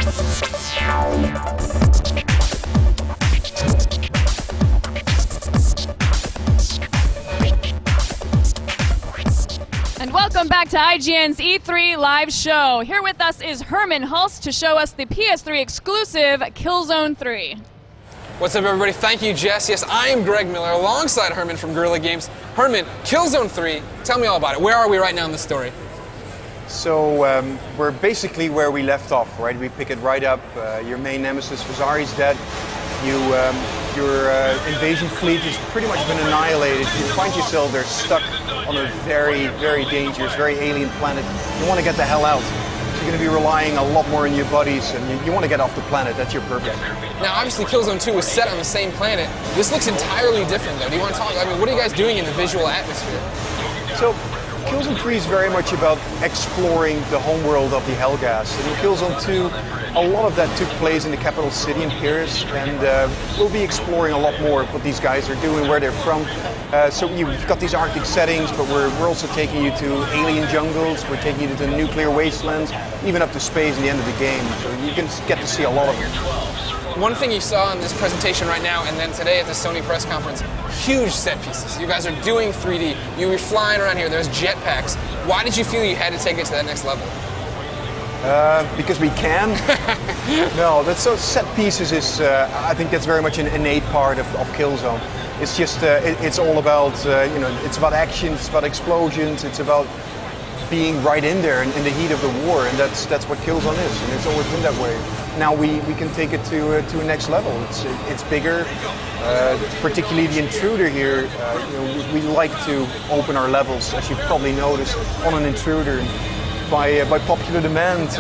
And welcome back to IGN's E3 live show. Here with us is Herman Hulst to show us the PS3 exclusive Killzone 3. What's up, everybody? Thank you, Jess. Yes, I am Greg Miller alongside Herman from Guerrilla Games. Herman, Killzone 3, tell me all about it. Where are we right now in the story? So we're basically where we left off, right? We pick it right up. Your main nemesis, Vazari's dead. Your invasion fleet has pretty much been annihilated. You find yourself there stuck on a very, very dangerous, very alien planet. You want to get the hell out. So you're going to be relying a lot more on your buddies, and you want to get off the planet. That's your purpose. Now, obviously, Killzone 2 was set on the same planet. This looks entirely different, though. Do you want to talk? I mean, what are you guys doing in the visual atmosphere? So, Killzone 3 is very much about exploring the homeworld of the Helghast. And in Killzone 2, a lot of that took place in the capital city in Paris, and we'll be exploring a lot more what these guys are doing, where they're from. So you've got these Arctic settings, but we're also taking you to alien jungles, we're taking you to the nuclear wastelands, even up to space in the end of the game. So you can get to see a lot of it. One thing you saw in this presentation right now, and then today at the Sony press conference, huge set pieces. You guys are doing 3D. You were flying around here. There's jetpacks. Why did you feel you had to take it to that next level? Because we can. No, that's so set pieces is. I think that's very much an innate part of Killzone. It's just. It's all about. It's about action. It's about explosions. It's about being right in there in the heat of the war, and that's what Killzone is, and it's always been that way. Now we can take it to a next level. It's bigger, particularly the intruder here. We like to open our levels, as you've probably noticed, on an intruder. And by popular demand,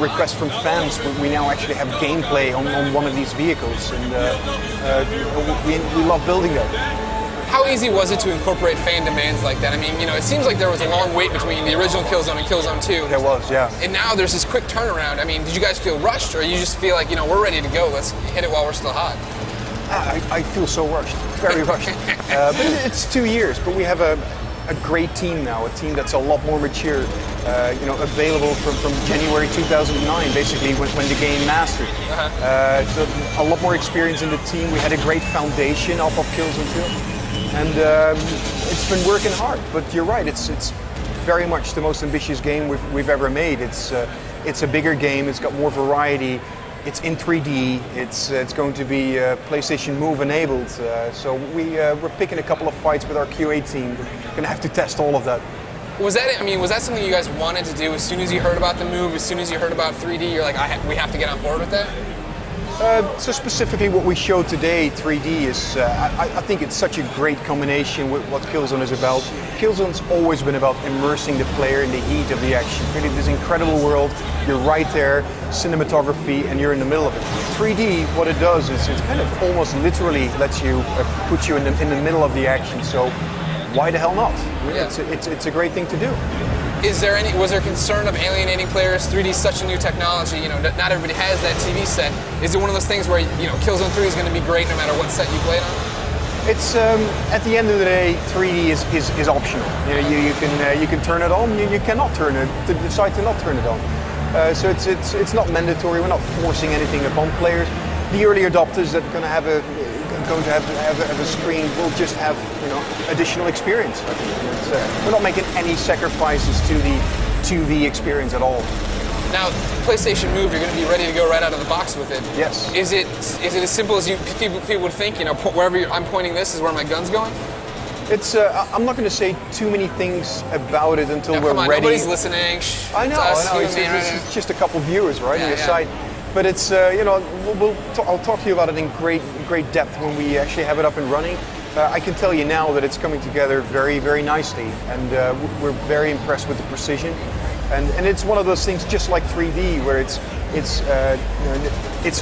requests from fans, we now actually have gameplay on one of these vehicles, and we love building that. How easy was it to incorporate fan demands like that? I mean, it seems like there was a long wait between the original Killzone and Killzone 2. There was, yeah. And now there's this quick turnaround. I mean, did you guys feel rushed, or you just feel like, we're ready to go, let's hit it while we're still hot? I feel so rushed, very rushed. But it's 2 years, but we have a great team now, a team that's a lot more mature, available from January 2009, basically, when the game mastered. So a lot more experience in the team. We had a great foundation off of Killzone 2. And it's been working hard, but you're right. It's very much the most ambitious game we've ever made. It's a bigger game. It's got more variety. It's in 3D. It's going to be PlayStation Move enabled. So we're picking a couple of fights with our QA team. We're going to have to test all of that. Was that something you guys wanted to do as soon as you heard about the Move? As soon as you heard about 3D, you're like, we have to get on board with that? So specifically what we showed today, 3D, is I think it's such a great combination with what Killzone is about. Killzone's always been about immersing the player in the heat of the action. Really, this incredible world, you're right there, cinematography, and you're in the middle of it. 3D, what it does is it kind of almost literally lets you put you in the middle of the action. So why the hell not? Yeah. It's a great thing to do. Was there concern of alienating players? 3D is such a new technology, not everybody has that TV set. Is it one of those things where, Killzone 3 is going to be great no matter what set you play it on? It's, at the end of the day, 3D is optional. You can turn it on, you cannot decide to not turn it on. So it's not mandatory, we're not forcing anything upon players. The early adopters that are going to have a screen will just have additional experience. We're not making any sacrifices to the experience at all. Now, PlayStation Move, you're going to be ready to go right out of the box with it. Yes. Is it as simple as people would think? Wherever I'm pointing this is where my gun's going. It's. I'm not going to say too many things about it until we're ready. Nobody's listening. I know. It's just a couple viewers, right? On your side. But it's, I'll talk to you about it in great depth when we actually have it up and running. I can tell you now that it's coming together very, very nicely, and we're very impressed with the precision. And it's one of those things, just like 3D, where it's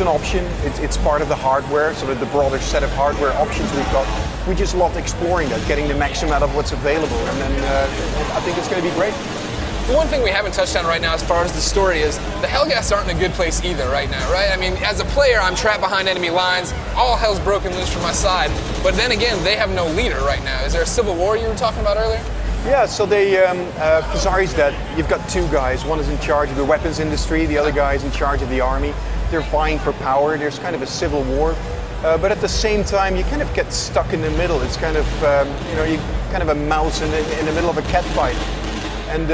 an option. It's part of the hardware, sort of the broader set of hardware options we've got. We just love exploring that, getting the maximum out of what's available, and then I think it's going to be great. The one thing we haven't touched on right now as far as the story is the Helghasts aren't in a good place either right now, right? I mean, as a player, I'm trapped behind enemy lines, all hell's broken loose from my side, but then again, they have no leader right now. Is there a civil war you were talking about earlier? Yeah, so Fazari's dead. You've got two guys. One is in charge of the weapons industry, the other guy is in charge of the army. They're vying for power. There's kind of a civil war. But at the same time, you kind of get stuck in the middle. It's kind of, you kind of a mouse in the middle of a cat fight. And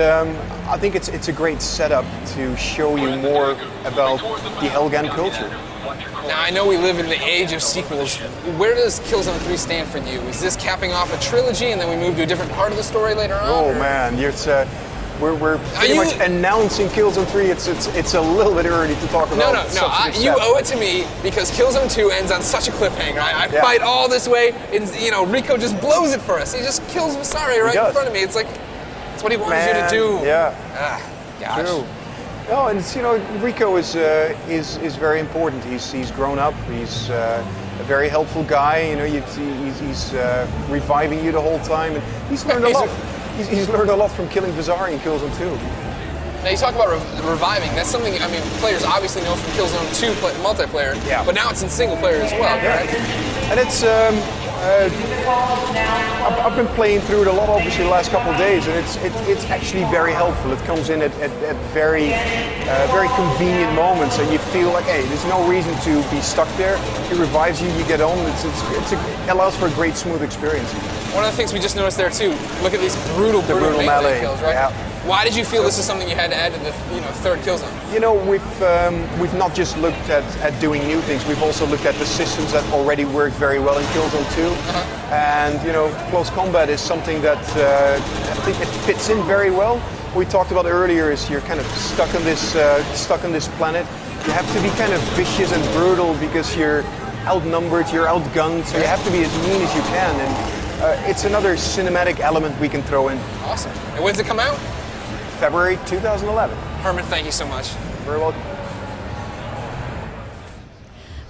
I think it's a great setup to show you more about the Helghan culture. Now, I know we live in the age of sequels. Where does Killzone 3 stand for you? Is this capping off a trilogy and then we move to a different part of the story later on? Oh, man, we're pretty much announcing Killzone 3. It's a little bit early to talk about. No. You owe it to me because Killzone 2 ends on such a cliffhanger. I fight all this way, and Rico just blows it for us. He just kills Vasari right in front of me. It's like it's what he wants you to do. Yeah. Gosh. True. No, and it's, Rico is very important. He's grown up. He's a very helpful guy. He's reviving you the whole time, and he's learned a lot. He's learned a lot from killing Vasari in Killzone 2. Now you talk about reviving. That's something players obviously know from Killzone 2 multiplayer. Yeah. But now it's in single player as well, right? And it's I've been playing through it a lot, obviously, the last couple of days, and it's actually very helpful. It comes in at very convenient moments, and you feel like, hey, there's no reason to be stuck there. It revives you, you get on. It allows for a great, smooth experience. One of the things we just noticed there too. Look at these brutal melee kills, right? Yeah. Why did you feel this is something you had to add to the third Killzone? We've not just looked at doing new things. We've also looked at the systems that already work very well in Killzone 2. And close combat is something that I think it fits in very well. What we talked about earlier is you're kind of stuck on this planet. You have to be kind of vicious and brutal because you're outnumbered, you're outgunned, so you have to be as mean as you can. And it's another cinematic element we can throw in. Awesome. And when's it come out? February 2011. Herman, thank you so much. Very welcome.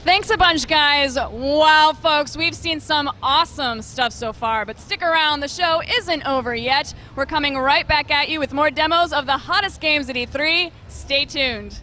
Thanks a bunch, guys. Wow, folks, we've seen some awesome stuff so far, but stick around. The show isn't over yet. We're coming right back at you with more demos of the hottest games at E3. Stay tuned.